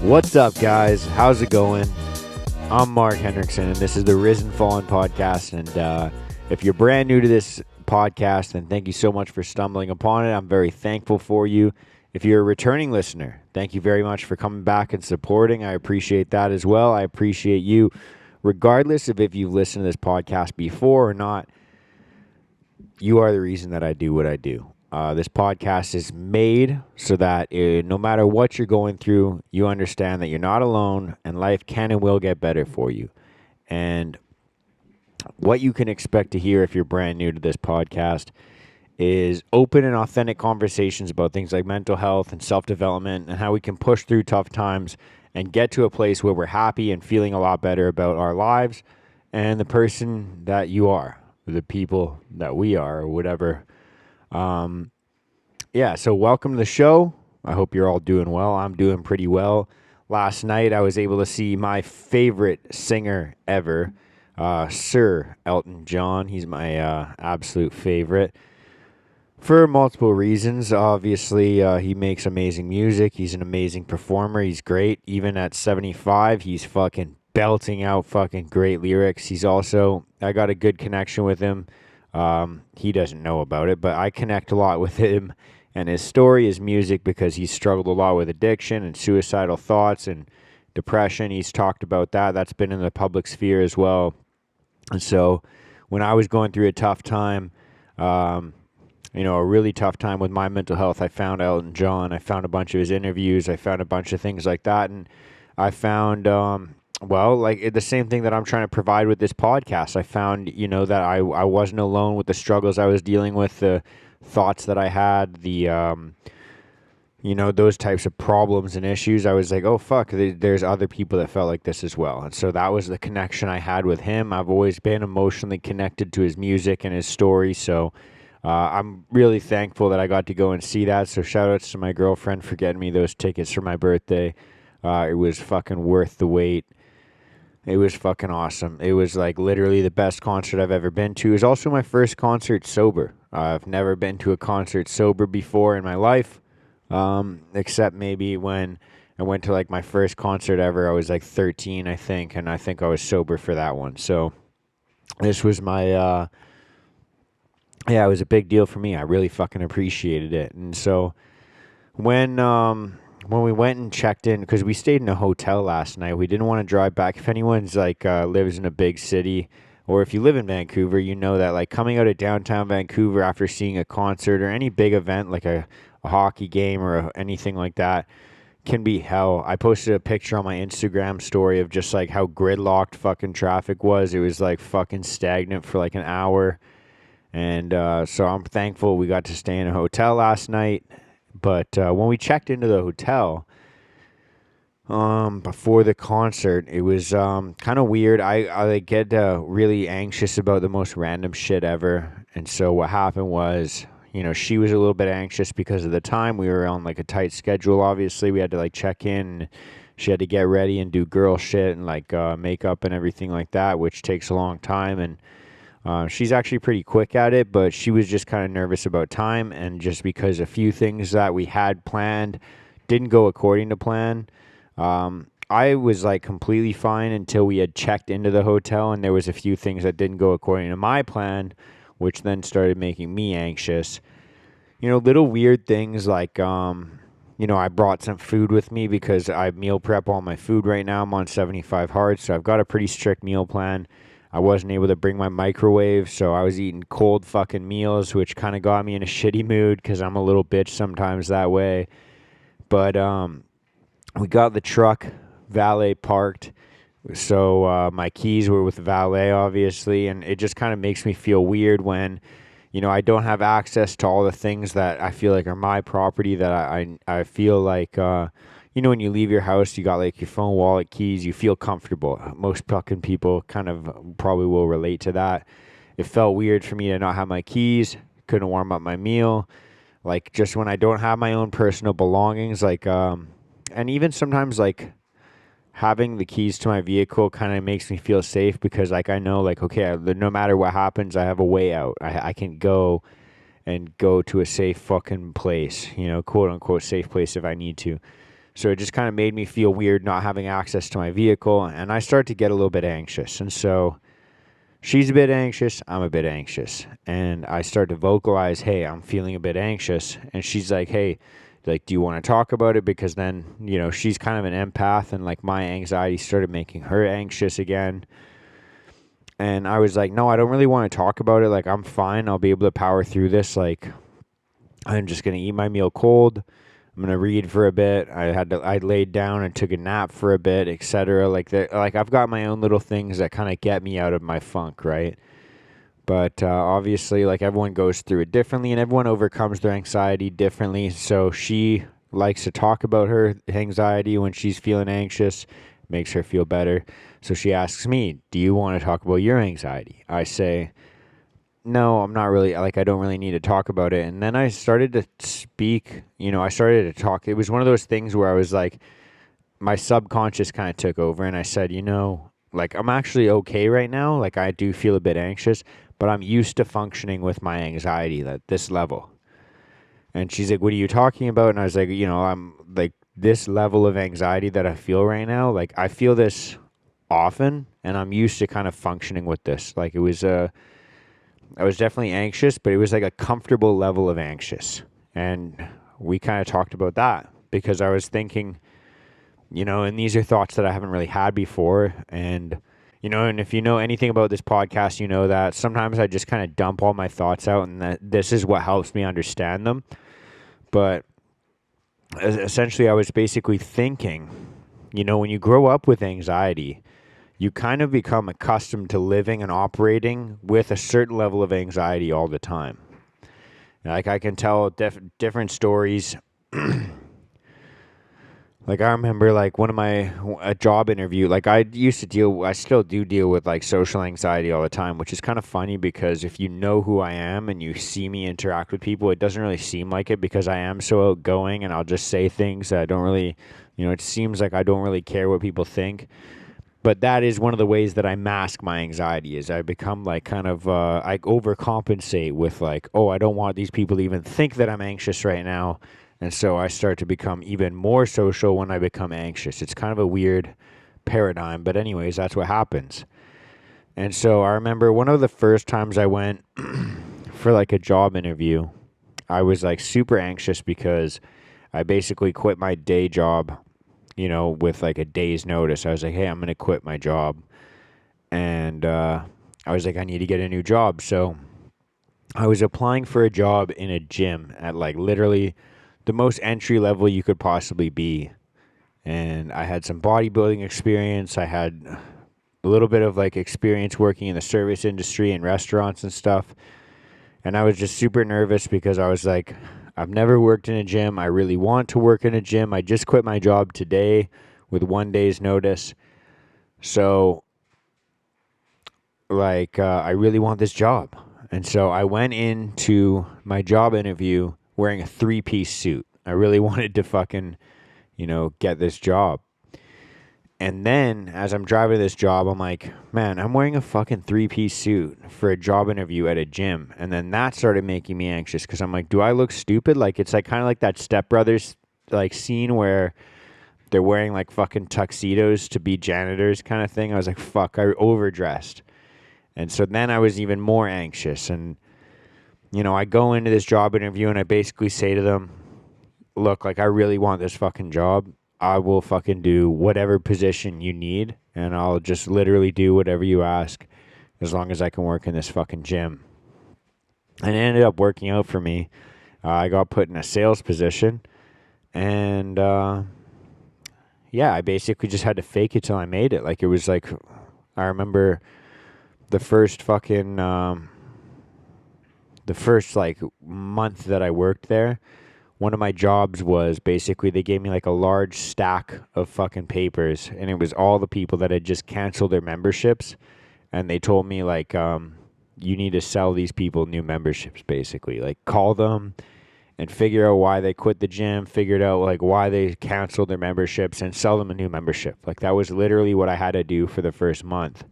What's up, guys? How's it going? I'm Mark Hendrickson, and this is the Risen Fallen podcast. And if you're brand new to this podcast, then thank you so much for stumbling upon it. I'm very thankful for you. If you're a returning listener, thank you very much for coming back and supporting. I appreciate that as well. I appreciate you, regardless of if you've listened to this podcast before or not. You are the reason that I do what I do. This podcast is made so that no matter what you're going through, you understand that you're not alone and life can and will get better for you. And what you can expect to hear if you're brand new to this podcast is open and authentic conversations about things like mental health and self-development and how we can push through tough times and get to a place where we're happy and feeling a lot better about our lives and the person that you are, the people that we are, or whatever. So welcome to the show. I hope you're all doing well. I'm doing pretty well. Last night, I was able to see my favorite singer ever, Sir Elton John. He's my absolute favorite for multiple reasons. Obviously, he makes amazing music. He's an amazing performer. He's great. Even at 75, he's fucking belting out fucking great lyrics. He's also, I got a good connection with him. He doesn't know about it, but I connect a lot with him and his story, his music, because he's struggled a lot with addiction and suicidal thoughts and depression. He's talked about that. That's been in the public sphere as well. And so when I was going through a tough time, a really tough time with my mental health, I found Elton John. I found a bunch of his interviews. I found a bunch of things like that. And I found, the same thing that I'm trying to provide with this podcast. I found, that I wasn't alone with the struggles I was dealing with, the thoughts that I had, those types of problems and issues. I was like, oh, fuck, there's other people that felt like this as well. And so that was the connection I had with him. I've always been emotionally connected to his music and his story. So I'm really thankful that I got to go and see that. So shout outs to my girlfriend for getting me those tickets for my birthday. It was fucking worth the wait. It was fucking awesome. It was like literally the best concert I've ever been to. It was also my first concert sober. I've never been to a concert sober before in my life, except maybe when I went to like my first concert ever. I was like 13, I think, and I think I was sober for that one. So this was my, it was a big deal for me. I really fucking appreciated it. And so when we went and checked in, because we stayed in a hotel last night, we didn't want to drive back. If anyone's like lives in a big city, or if you live in Vancouver, you know that like coming out of downtown Vancouver after seeing a concert or any big event like a hockey game or anything like that can be hell. I posted a picture on my Instagram story of just like how gridlocked fucking traffic was. It was like fucking stagnant for like an hour. And so I'm thankful we got to stay in a hotel last night. But when we checked into the hotel before the concert, it was kind of weird. I get really anxious about the most random shit ever. And so what happened was, she was a little bit anxious because of the time. We were on like a tight schedule, obviously. We had to like check in. She had to get ready and do girl shit and like makeup and everything like that, which takes a long time. And she's actually pretty quick at it, but she was just kind of nervous about time, and just because a few things that we had planned didn't go according to plan. I was like completely fine until we had checked into the hotel, and there was a few things that didn't go according to my plan, which then started making me anxious. Little weird things like, I brought some food with me because I meal prep all my food right now. I'm on 75 hard, so I've got a pretty strict meal plan. I wasn't able to bring my microwave, so I was eating cold fucking meals, which kind of got me in a shitty mood because I'm a little bitch sometimes that way. But we got the truck valet parked, so my keys were with valet, obviously, and it just kind of makes me feel weird when, I don't have access to all the things that I feel like are my property, that I feel like... when you leave your house, you got like your phone, wallet, keys, you feel comfortable. Most fucking people kind of probably will relate to that. It felt weird for me to not have my keys, couldn't warm up my meal. Like just when I don't have my own personal belongings, like, and even sometimes like having the keys to my vehicle kind of makes me feel safe because like I know like, okay, no matter what happens, I have a way out. I can go and go to a safe fucking place, quote unquote safe place if I need to. So it just kind of made me feel weird not having access to my vehicle. And I start to get a little bit anxious. And so she's a bit anxious. I'm a bit anxious. And I start to vocalize, hey, I'm feeling a bit anxious. And she's like, hey, like, do you want to talk about it? Because then, she's kind of an empath, and like my anxiety started making her anxious again. And I was like, no, I don't really want to talk about it. Like, I'm fine. I'll be able to power through this. Like, I'm just going to eat my meal cold. I'm going to read for a bit. I laid down and took a nap for a bit, etc. Like I've got my own little things that kind of get me out of my funk, right? But obviously, like, everyone goes through it differently, and everyone overcomes their anxiety differently. So she likes to talk about her anxiety when she's feeling anxious. Makes her feel better. So she asks me, do you want to talk about your anxiety? I say, no, I'm not really, like, I don't really need to talk about it. And then I started to speak, I started to talk. It was one of those things where I was like, my subconscious kind of took over, and I said, like, I'm actually okay right now. Like, I do feel a bit anxious, but I'm used to functioning with my anxiety at this level. And she's like, what are you talking about? And I was like, I'm like, this level of anxiety that I feel right now, like, I feel this often, and I'm used to kind of functioning with this. Like, I was definitely anxious, but it was like a comfortable level of anxious. And we kind of talked about that because I was thinking, and these are thoughts that I haven't really had before. And, and if you know anything about this podcast, you know that sometimes I just kind of dump all my thoughts out, and that this is what helps me understand them. But essentially, I was basically thinking, when you grow up with anxiety, you kind of become accustomed to living and operating with a certain level of anxiety all the time. Like, I can tell different stories. Like, I remember, like, a job interview, like, I still do deal with, like, social anxiety all the time, which is kind of funny because if you know who I am and you see me interact with people, it doesn't really seem like it because I am so outgoing, and I'll just say things that I don't really, it seems like I don't really care what people think. But that is one of the ways that I mask my anxiety, is I become like kind of, I overcompensate with like, oh, I don't want these people to even think that I'm anxious right now. And so I start to become even more social when I become anxious. It's kind of a weird paradigm, but anyways, that's what happens. And so I remember one of the first times I went for like a job interview, I was like super anxious because I basically quit my day job, with like a day's notice. I was like, hey, I'm going to quit my job. And I was like, I need to get a new job. So I was applying for a job in a gym at like literally the most entry level you could possibly be. And I had some bodybuilding experience. I had a little bit of like experience working in the service industry and restaurants and stuff. And I was just super nervous because I was like, I've never worked in a gym. I really want to work in a gym. I just quit my job today with 1 day's notice. So, like, I really want this job. And so I went into my job interview wearing a 3-piece suit. I really wanted to fucking, get this job. And then as I'm driving this job, I'm like, man, I'm wearing a fucking 3-piece suit for a job interview at a gym. And then that started making me anxious because I'm like, do I look stupid? Like, it's like kind of like that Step Brothers like scene where they're wearing like fucking tuxedos to be janitors kind of thing. I was like, fuck, I overdressed. And so then I was even more anxious. And, I go into this job interview and I basically say to them, look, like, I really want this fucking job. I will fucking do whatever position you need, and I'll just literally do whatever you ask as long as I can work in this fucking gym. And it ended up working out for me. I got put in a sales position, and I basically just had to fake it till I made it. Like, it was like, I remember the first like month that I worked there, one of my jobs was basically they gave me like a large stack of fucking papers, and it was all the people that had just canceled their memberships, and they told me like, you need to sell these people new memberships, basically. Like, call them and figure out why they quit the gym, figured out like why they canceled their memberships, and sell them a new membership. Like, that was literally what I had to do for the first month.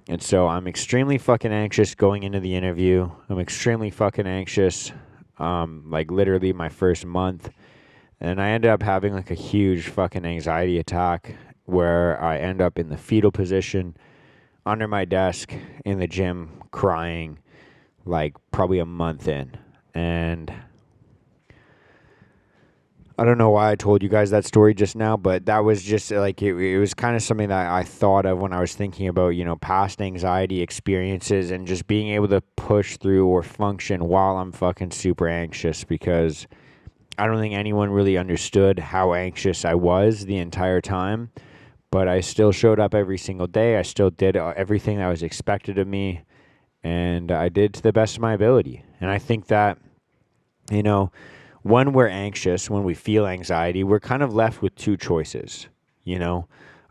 And so I'm extremely fucking anxious going into the interview. I'm extremely fucking anxious, like literally my first month. And I ended up having like a huge fucking anxiety attack where I end up in the fetal position under my desk in the gym crying like probably a month in. And I don't know why I told you guys that story just now, but that was just like it was kind of something that I thought of when I was thinking about, past anxiety experiences and just being able to push through or function while I'm fucking super anxious, because I don't think anyone really understood how anxious I was the entire time, but I still showed up every single day. I still did everything that was expected of me, and I did to the best of my ability. And I think that, when we're anxious, when we feel anxiety, we're kind of left with two choices,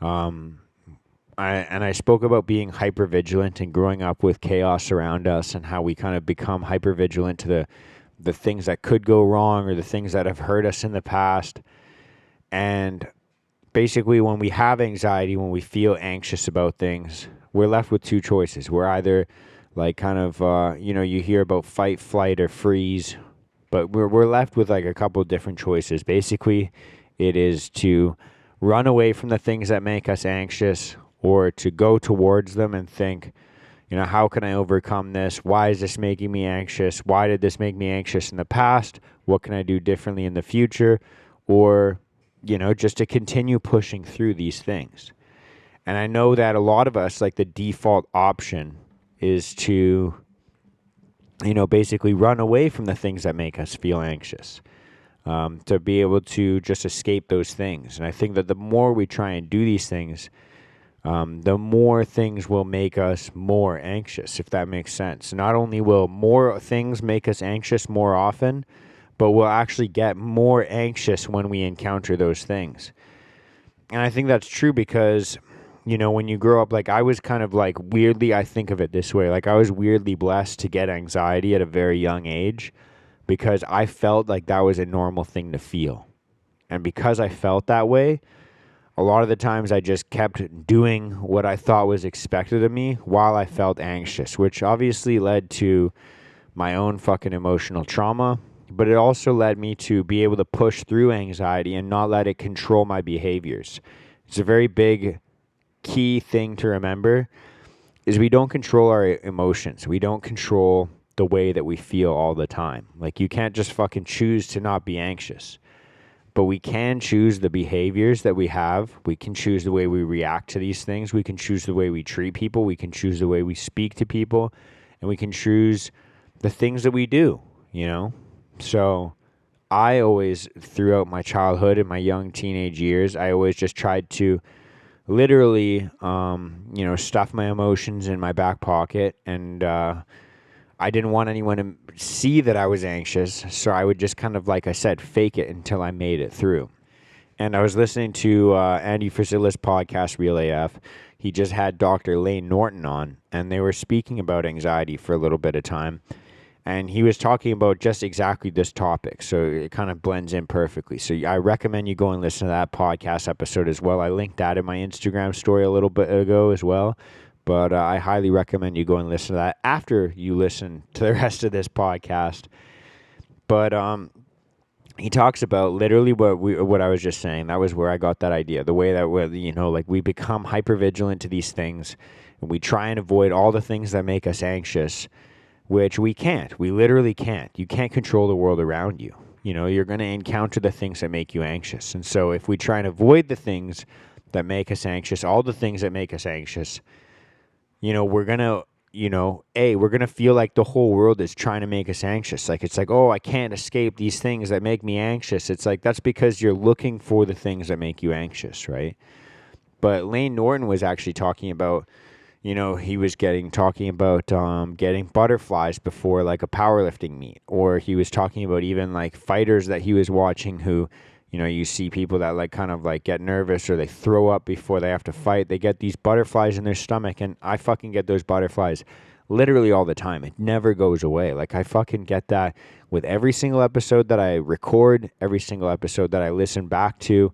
I spoke about being hypervigilant and growing up with chaos around us and how we kind of become hypervigilant to the things that could go wrong or the things that have hurt us in the past. And basically, when we have anxiety, when we feel anxious about things, we're left with two choices. We're either like kind of, you hear about fight, flight, or freeze, but we're left with like a couple different choices. Basically, it is to run away from the things that make us anxious, or to go towards them and think, how can I overcome this? Why is this making me anxious? Why did this make me anxious in the past? What can I do differently in the future? Or, just to continue pushing through these things. And I know that a lot of us, like the default option is to, basically run away from the things that make us feel anxious, to be able to just escape those things. And I think that the more we try and do these things, the more things will make us more anxious, if that makes sense. Not only will more things make us anxious more often, but we'll actually get more anxious when we encounter those things. And I think that's true because, when you grow up, like I was kind of like weirdly, I think of it this way, like I was weirdly blessed to get anxiety at a very young age because I felt like that was a normal thing to feel. And because I felt that way, a lot of the times I just kept doing what I thought was expected of me while I felt anxious, which obviously led to my own fucking emotional trauma, but it also led me to be able to push through anxiety and not let it control my behaviors. It's a very big key thing to remember is we don't control our emotions. We don't control the way that we feel all the time. Like you can't just fucking choose to not be anxious. But we can choose the behaviors that we have. We can choose the way we react to these things. We can choose the way we treat people. We can choose the way we speak to people. And we can choose the things that we do, So I always, throughout my childhood and my young teenage years, I always just tried to literally, stuff my emotions in my back pocket. And I didn't want anyone to see that I was anxious, so I would just kind of, like I said, fake it until I made it through. And I was listening to Andy Frizilla's podcast, Real AF. He just had Dr. Lane Norton on, and they were speaking about anxiety for a little bit of time. And he was talking about just exactly this topic, so it kind of blends in perfectly. So I recommend you go and listen to that podcast episode as well. I linked that in my Instagram story a little bit ago as well. But I highly recommend you go and listen to that after you listen to the rest of this podcast. But he talks about literally what I was just saying. That was where I got that idea. The way that we become hypervigilant to these things, and we try and avoid all the things that make us anxious, which we can't. We literally can't. You can't control the world around you. You're going to encounter the things that make you anxious. And so if we try and avoid the things that make us anxious, all the things that make us anxious, we're going to, we're going to feel like the whole world is trying to make us anxious. Like, it's like, oh, I can't escape these things that make me anxious. It's like, that's because you're looking for the things that make you anxious, right? But Lane Norton was actually talking about, he was talking about getting butterflies before like a powerlifting meet. Or he was talking about even like fighters that he was watching who, you see people that like kind of like get nervous or they throw up before they have to fight. They get these butterflies in their stomach, and I fucking get those butterflies literally all the time. It never goes away. Like I fucking get that with every single episode that I record, every single episode that I listen back to,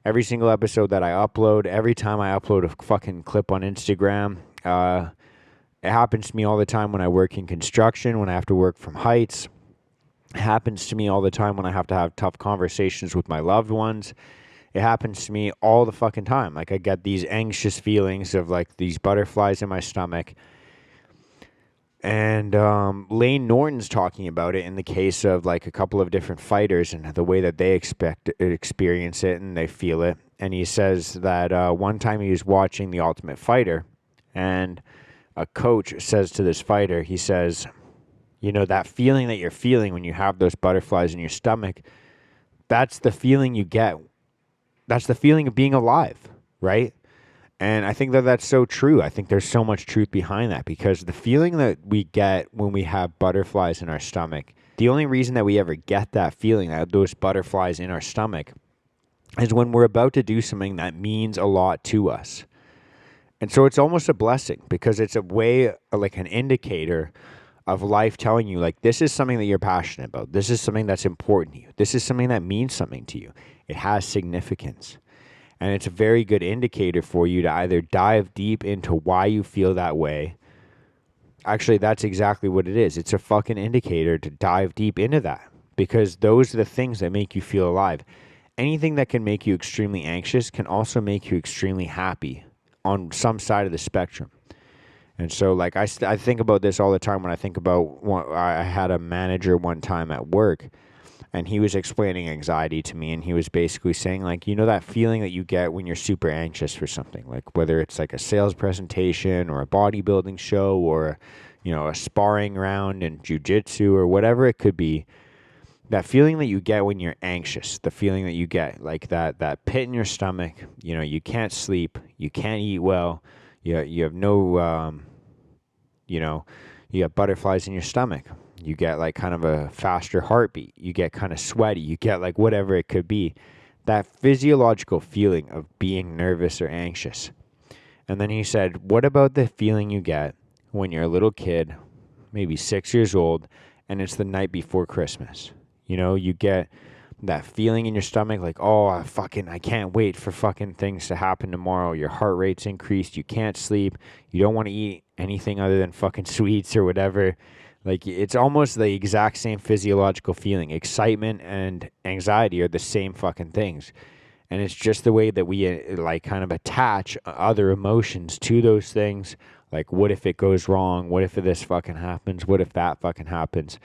every single episode that I upload, every time I upload a fucking clip on Instagram. It happens to me all the time when I work in construction, when I have to work from heights. It happens to me all the time when I have tough conversations with my loved ones. It happens to me all the fucking time. Like, I get these anxious feelings of like these butterflies in my stomach. And Lane Norton's talking about it in the case of like a couple of different fighters and the way that they experience it and they feel it. And he says that one time he was watching The Ultimate Fighter, and a coach says to this fighter, he says, you know, that feeling that you're feeling when you have those butterflies in your stomach, that's the feeling you get. That's the feeling of being alive, right? And I think that that's so true. I think there's so much truth behind that, because the feeling that we get when we have butterflies in our stomach, the only reason that we ever get that feeling, that those butterflies in our stomach, is when we're about to do something that means a lot to us. And so it's almost a blessing, because it's a way, like an indicator of life telling you, like, this is something that you're passionate about. This is something that's important to you. This is something that means something to you. It has significance. And it's a very good indicator for you to either dive deep into why you feel that way. Actually, that's exactly what it is. It's a fucking indicator to dive deep into that, because those are the things that make you feel alive. Anything that can make you extremely anxious can also make you extremely happy on some side of the spectrum. And so, like, I think about this all the time when I think about I had a manager one time at work, and he was explaining anxiety to me, and he was basically saying, like, you know, that feeling that you get when you're super anxious for something, like whether it's like a sales presentation or a bodybuilding show or, you know, a sparring round in jiu-jitsu or whatever it could be, that feeling that you get when you're anxious, the feeling that you get, like that pit in your stomach, you know, you can't sleep, you can't eat well, you have no, you know, you have butterflies in your stomach. You get like kind of a faster heartbeat. You get kind of sweaty. You get like whatever it could be. That physiological feeling of being nervous or anxious. And then he said, what about the feeling you get when you're a little kid, maybe 6 years old, and it's the night before Christmas? You know, you get that feeling in your stomach like, oh, I can't wait for fucking things to happen tomorrow. Your heart rate's increased. You can't sleep. You don't want to eat anything other than fucking sweets or whatever. Like, it's almost the exact same physiological feeling. Excitement and anxiety are the same fucking things. And it's just the way that we like kind of attach other emotions to those things. Like, what if it goes wrong? What if this fucking happens? What if that fucking happens?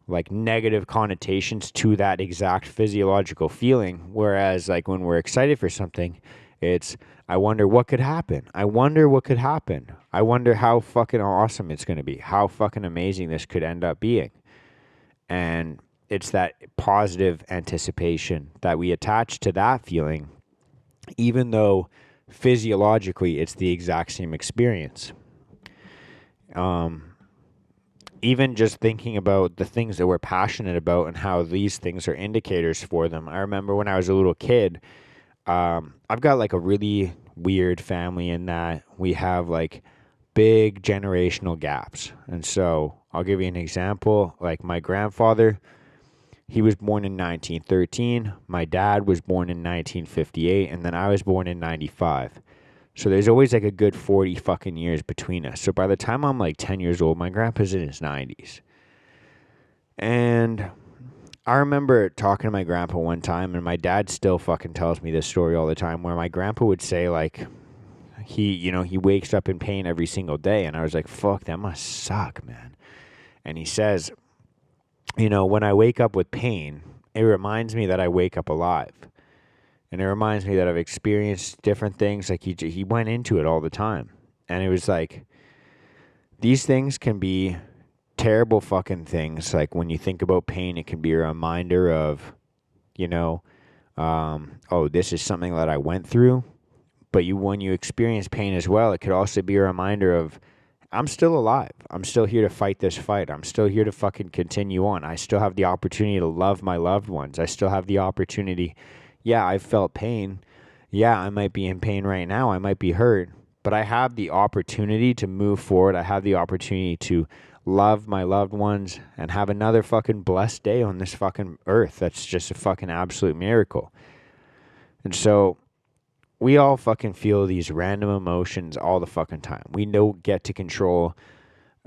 Like, negative connotations to that exact physiological feeling. Whereas, like, when we're excited for something, it's, I wonder what could happen. I wonder what could happen. I wonder how fucking awesome it's going to be. How fucking amazing this could end up being. And it's that positive anticipation that we attach to that feeling, even though physiologically it's the exact same experience. Even just thinking about the things that we're passionate about and how these things are indicators for them. I remember when I was a little kid, I've got like a really weird family in that we have like big generational gaps. And so I'll give you an example. Like, my grandfather, he was born in 1913. My dad was born in 1958. And then I was born in 95. So there's always like a good 40 fucking years between us. So by the time I'm like 10 years old, my grandpa's in his 90s. And I remember talking to my grandpa one time, and my dad still fucking tells me this story all the time, where my grandpa would say, like, he wakes up in pain every single day. And I was like, fuck, that must suck, man. And he says, you know, when I wake up with pain, it reminds me that I wake up alive. And it reminds me that I've experienced different things. Like, he went into it all the time. And it was like, these things can be terrible fucking things. Like, when you think about pain, it can be a reminder of, you know, oh, this is something that I went through. But when you experience pain as well, it could also be a reminder of, I'm still alive. I'm still here to fight this fight. I'm still here to fucking continue on. I still have the opportunity to love my loved ones. I still have the opportunity. Yeah, I've felt pain. Yeah, I might be in pain right now. I might be hurt. But I have the opportunity to move forward. I have the opportunity to love my loved ones and have another fucking blessed day on this fucking earth. That's just a fucking absolute miracle. And so we all fucking feel these random emotions all the fucking time. We don't get to control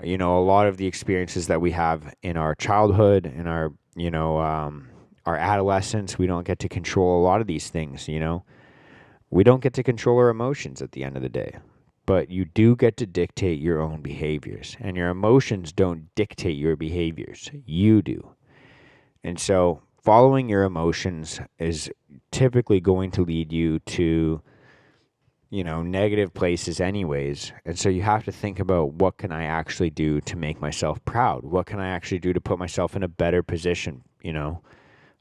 A lot of the experiences that we have in our childhood, in our, our adolescence, we don't get to control a lot of these things, We don't get to control our emotions at the end of the day. But you do get to dictate your own behaviors. And your emotions don't dictate your behaviors. You do. And so following your emotions is typically going to lead you to, negative places anyways. And so you have to think about, what can I actually do to make myself proud? What can I actually do to put myself in a better position,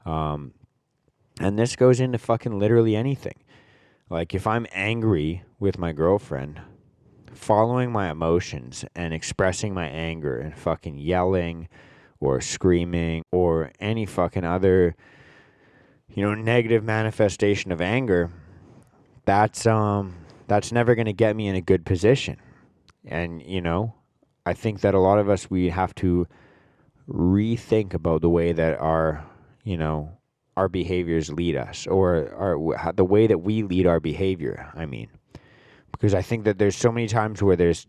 And this goes into fucking literally anything. Like if I'm angry with my girlfriend, following my emotions and expressing my anger and fucking yelling or screaming or any fucking other, negative manifestation of anger, that's never going to get me in a good position. And, I think that a lot of us, we have to rethink about the way that our behaviors lead us, or the way that we lead our behavior, because I think that there's so many times where there's,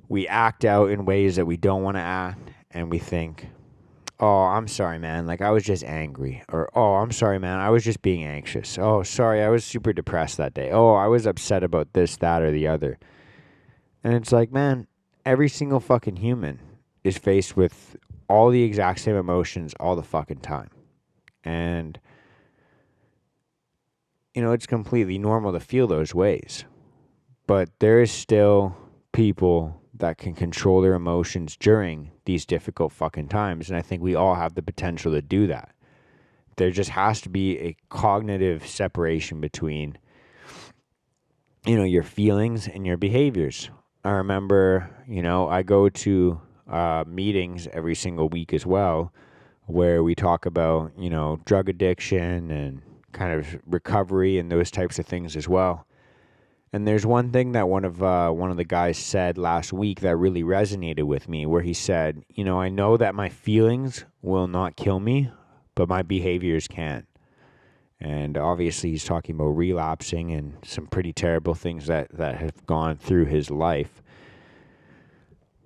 we act out in ways that we don't want to act, and we think, oh, I'm sorry, man, like I was just angry, or oh, I'm sorry, man, I was just being anxious. Oh, sorry, I was super depressed that day. Oh, I was upset about this, that, or the other. And it's like, man, every single fucking human is faced with all the exact same emotions all the fucking time. And it's completely normal to feel those ways. But there is still people that can control their emotions during these difficult fucking times. And I think we all have the potential to do that. There just has to be a cognitive separation between, your feelings and your behaviors. I remember, I go to meetings every single week as well, where we talk about, drug addiction and kind of recovery and those types of things as well. And there's one thing that one of the guys said last week that really resonated with me, where he said, I know that my feelings will not kill me, but my behaviors can. And obviously he's talking about relapsing and some pretty terrible things that have gone through his life.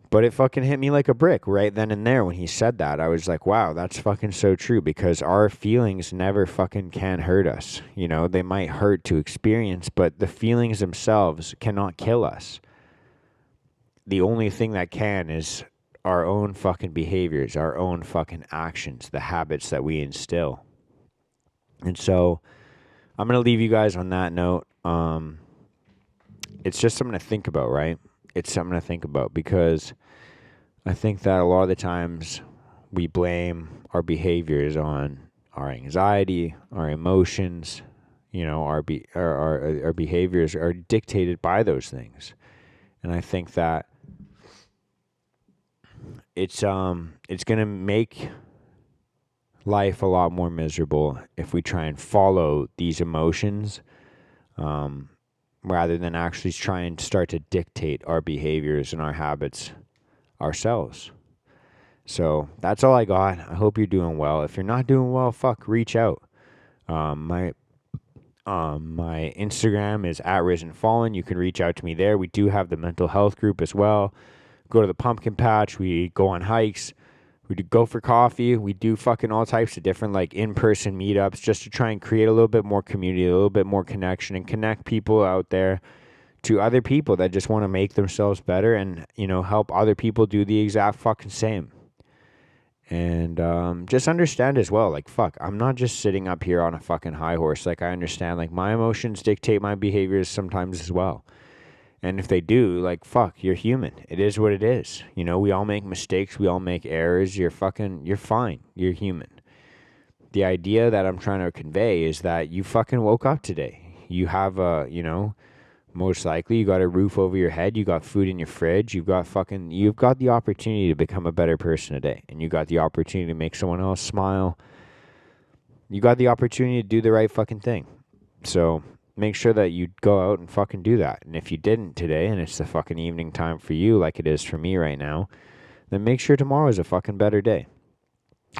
But it fucking hit me like a brick right then and there when he said that. I was like, wow, that's fucking so true, because our feelings never fucking can hurt us. They might hurt to experience, but the feelings themselves cannot kill us. The only thing that can is our own fucking behaviors, our own fucking actions, the habits that we instill. And so I'm going to leave you guys on that note. It's just something to think about, right? It's something to think about, because I think that a lot of the times we blame our behaviors on our anxiety, our emotions, our behaviors are dictated by those things. And I think that it's going to make life a lot more miserable if we try and follow these emotions, rather than actually try and start to dictate our behaviors and our habits ourselves. So that's all I got. I hope you're doing well. If you're not doing well, reach out. My Instagram is @RisenFallen. You can reach out to me there. We do have the mental health group as well. Go to the pumpkin patch. We go on hikes. We do go for coffee. We do fucking all types of different in-person meetups, just to try and create a little bit more community, a little bit more connection, and connect people out there to other people that just want to make themselves better, and, help other people do the exact fucking same. And just understand as well, I'm not just sitting up here on a fucking high horse. I understand, my emotions dictate my behaviors sometimes as well. And if they do, you're human. It is what it is. We all make mistakes. We all make errors. You're fine. You're human. The idea that I'm trying to convey is that you fucking woke up today. You have most likely you got a roof over your head. You got food in your fridge. You've got the opportunity to become a better person today. And you got the opportunity to make someone else smile. You got the opportunity to do the right fucking thing. So make sure that you go out and fucking do that. And if you didn't today, and it's the fucking evening time for you like it is for me right now, then make sure tomorrow is a fucking better day.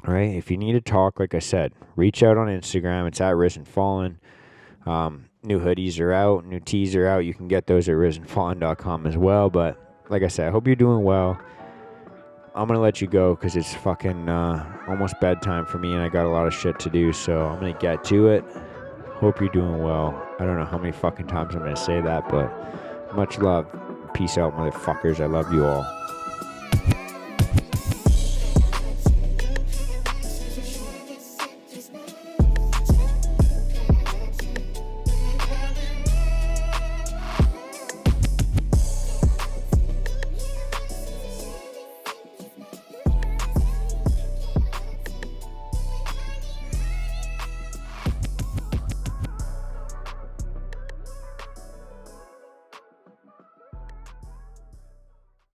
All right? If you need to talk, like I said, reach out on Instagram. It's @RisenFallen. New hoodies are out. New tees are out. You can get those at risenfallen.com as well. But like I said, I hope you're doing well. I'm going to let you go because it's fucking almost bedtime for me and I got a lot of shit to do. So I'm going to get to it. Hope you're doing well. I don't know how many fucking times I'm going to say that, but much love. Peace out, motherfuckers. I love you all.